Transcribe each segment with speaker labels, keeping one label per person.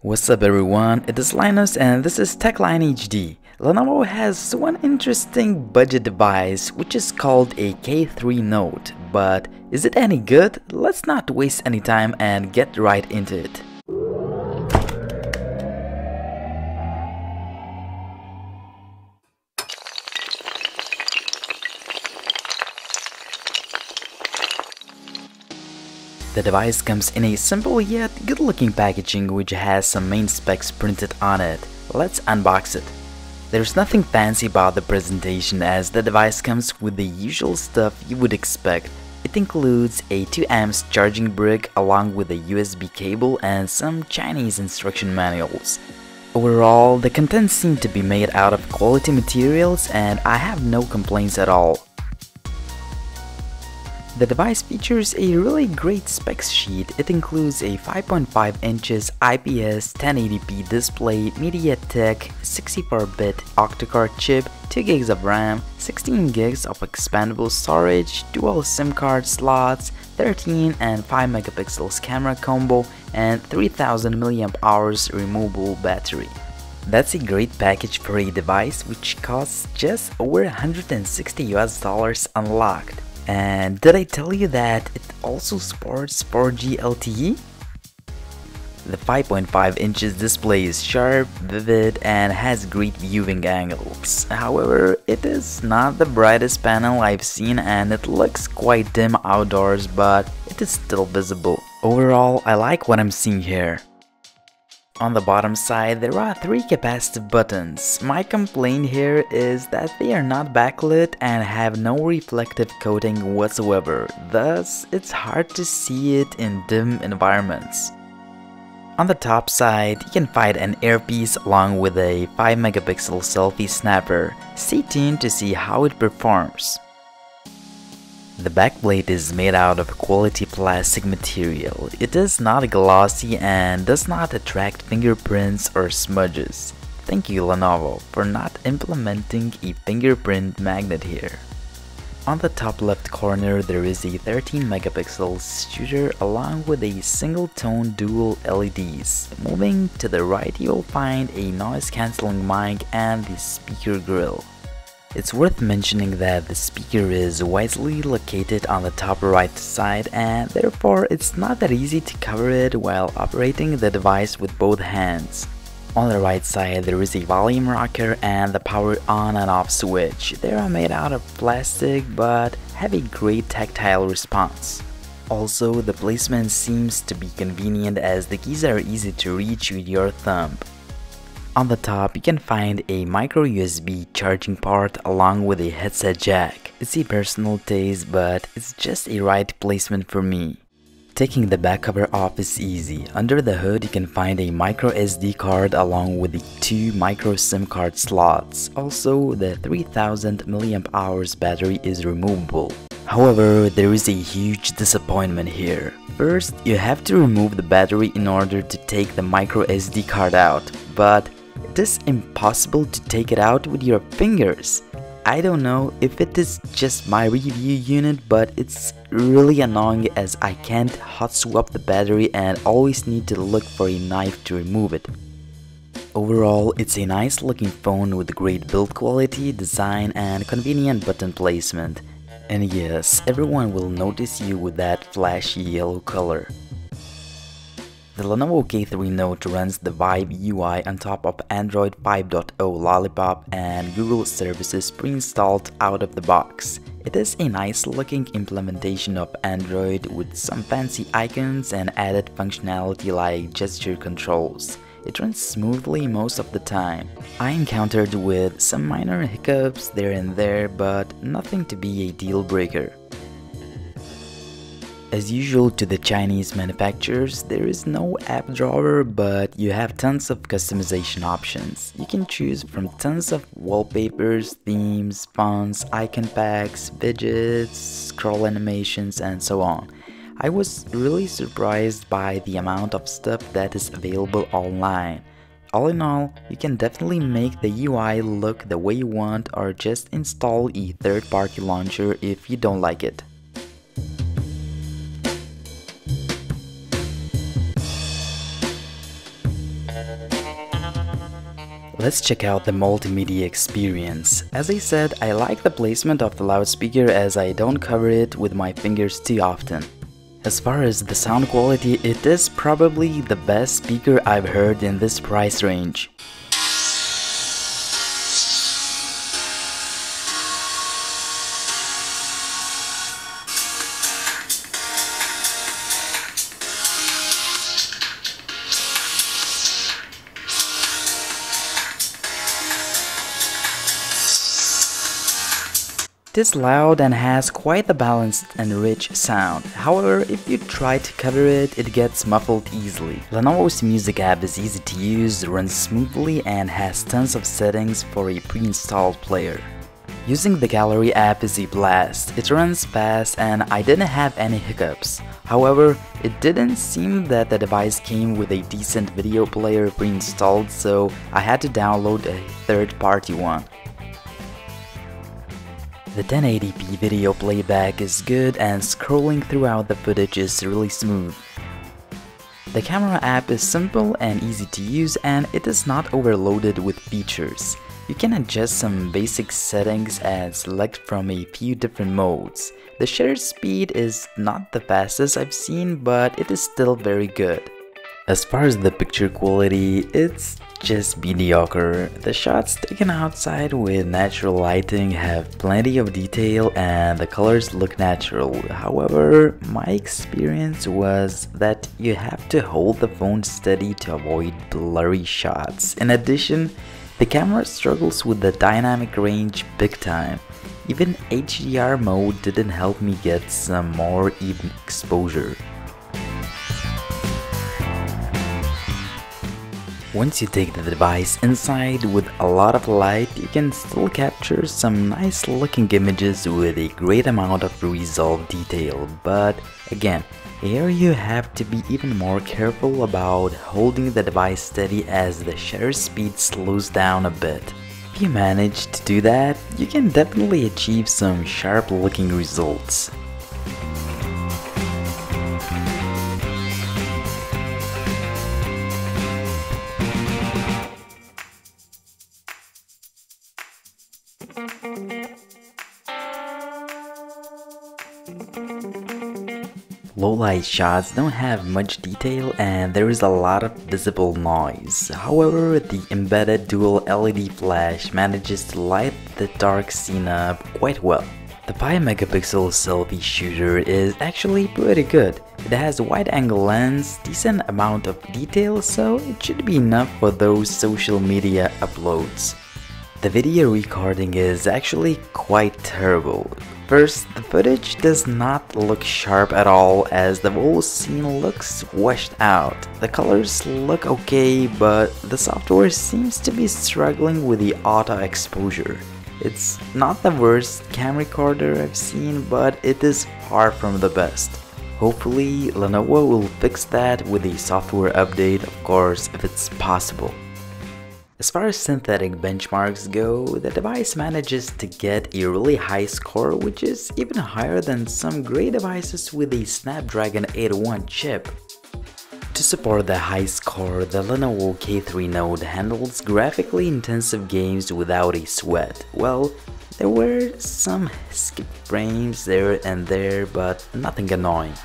Speaker 1: What's up everyone, it is Linus and this is TechLineHD. Lenovo has one interesting budget device which is called a K3 Note, but is it any good? Let's not waste any time and get right into it. The device comes in a simple yet good-looking packaging which has some main specs printed on it. Let's unbox it. There's nothing fancy about the presentation as the device comes with the usual stuff you would expect. It includes a 2A charging brick along with a USB cable and some Chinese instruction manuals. Overall, the contents seem to be made out of quality materials and I have no complaints at all. The device features a really great specs sheet. It includes a 5.5 inches IPS 1080p display, MediaTek 64-bit octa-core chip, 2 gigs of RAM, 16 gigs of expandable storage, dual SIM card slots, 13 and 5 megapixels camera combo, and 3000 mAh removable battery. That's a great package for a device which costs just over $160 unlocked. And did I tell you that it also supports 4G LTE? The 5.5 inches display is sharp, vivid, and has great viewing angles. However, it is not the brightest panel I've seen and it looks quite dim outdoors, but it is still visible. Overall, I like what I'm seeing here. On the bottom side, there are 3 capacitive buttons. My complaint here is that they are not backlit and have no reflective coating whatsoever, thus it's hard to see it in dim environments. On the top side, you can find an earpiece along with a 5 megapixel selfie snapper. Stay tuned to see how it performs. The backplate is made out of quality plastic material. It is not glossy and does not attract fingerprints or smudges. Thank you Lenovo for not implementing a fingerprint magnet here. On the top left corner there is a 13 megapixel shooter along with a single tone dual LEDs. Moving to the right you'll find a noise cancelling mic and the speaker grill. It's worth mentioning that the speaker is wisely located on the top right side and therefore it's not that easy to cover it while operating the device with both hands. On the right side there is a volume rocker and the power on and off switch. They are made out of plastic but have a great tactile response. Also, the placement seems to be convenient as the keys are easy to reach with your thumb. On the top, you can find a micro USB charging port along with a headset jack. It's a personal taste, but it's just a right placement for me. Taking the back cover off is easy. Under the hood, you can find a micro SD card along with the 2 micro SIM card slots. Also, the 3000 mAh battery is removable. However, there is a huge disappointment here. First, you have to remove the battery in order to take the micro SD card out, but it is impossible to take it out with your fingers. I don't know if it is just my review unit, but it's really annoying as I can't hot swap the battery and always need to look for a knife to remove it. Overall, it's a nice looking phone with great build quality, design, and convenient button placement. And yes, everyone will notice you with that flashy yellow color. The Lenovo K3 Note runs the Vibe UI on top of Android 5.0 Lollipop and Google services pre-installed out of the box. It is a nice looking implementation of Android with some fancy icons and added functionality like gesture controls. It runs smoothly most of the time. I encountered with some minor hiccups there and there, but nothing to be a deal breaker. As usual to the Chinese manufacturers, there is no app drawer, but you have tons of customization options. You can choose from tons of wallpapers, themes, fonts, icon packs, widgets, scroll animations, and so on. I was really surprised by the amount of stuff that is available online. All in all, you can definitely make the UI look the way you want or just install a third-party launcher if you don't like it. Let's check out the multimedia experience. As I said, I like the placement of the loudspeaker as I don't cover it with my fingers too often. As far as the sound quality, it is probably the best speaker I've heard in this price range. It is loud and has quite a balanced and rich sound. However, if you try to cover it, it gets muffled easily. Lenovo's music app is easy to use, runs smoothly, and has tons of settings for a pre-installed player. Using the gallery app is a blast. It runs fast and I didn't have any hiccups. However, it didn't seem that the device came with a decent video player pre-installed, so I had to download a third-party one. The 1080p video playback is good and scrolling throughout the footage is really smooth. The camera app is simple and easy to use and it is not overloaded with features. You can adjust some basic settings and select from a few different modes. The shutter speed is not the fastest I've seen, but it is still very good. As far as the picture quality, it's just mediocre. The shots taken outside with natural lighting have plenty of detail and the colors look natural. However, my experience was that you have to hold the phone steady to avoid blurry shots. In addition, the camera struggles with the dynamic range big time. Even HDR mode didn't help me get some more even exposure. Once you take the device inside with a lot of light, you can still capture some nice looking images with a great amount of resolve detail, but again, here you have to be even more careful about holding the device steady as the shutter speed slows down a bit. If you manage to do that, you can definitely achieve some sharp looking results. Low-light shots don't have much detail and there is a lot of visible noise. However, the embedded dual LED flash manages to light the dark scene up quite well. The 5-megapixel selfie shooter is actually pretty good. It has a wide-angle lens, decent amount of detail, so it should be enough for those social media uploads. The video recording is actually quite terrible. First, the footage does not look sharp at all as the whole scene looks washed out. The colors look okay, but the software seems to be struggling with the auto exposure. It's not the worst cam recorder I've seen, but it is far from the best. Hopefully, Lenovo will fix that with a software update, of course, if it's possible. As far as synthetic benchmarks go, the device manages to get a really high score, which is even higher than some great devices with a Snapdragon 801 chip. To support the high score, the Lenovo K3 Note handles graphically intensive games without a sweat. Well, there were some skip frames there and there, but nothing annoying.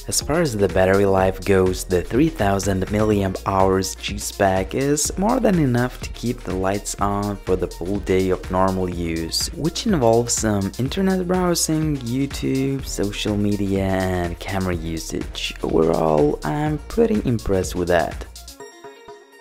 Speaker 1: As far as the battery life goes, the 3000 mAh juice pack is more than enough to keep the lights on for the full day of normal use, which involves some internet browsing, YouTube, social media, and camera usage. Overall, I'm pretty impressed with that.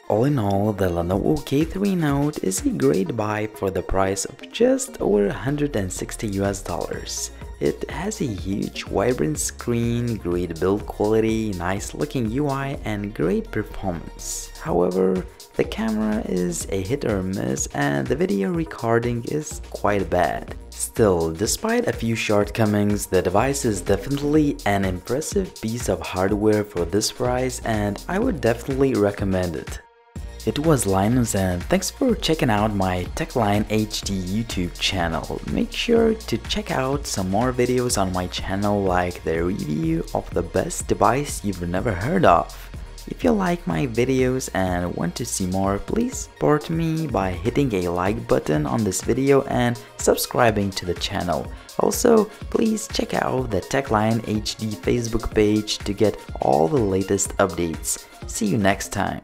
Speaker 1: All in all, the Lenovo K3 Note is a great buy for the price of just over $160. It has a huge vibrant screen, great build quality, nice looking UI, and great performance. However, the camera is a hit or miss and the video recording is quite bad. Still, despite a few shortcomings, the device is definitely an impressive piece of hardware for this price and I would definitely recommend it. It was Linus and thanks for checking out my TechLineHD YouTube channel. Make sure to check out some more videos on my channel like the review of the best device you've never heard of. If you like my videos and want to see more, please support me by hitting a like button on this video and subscribing to the channel. Also, please check out the TechLineHD Facebook page to get all the latest updates. See you next time.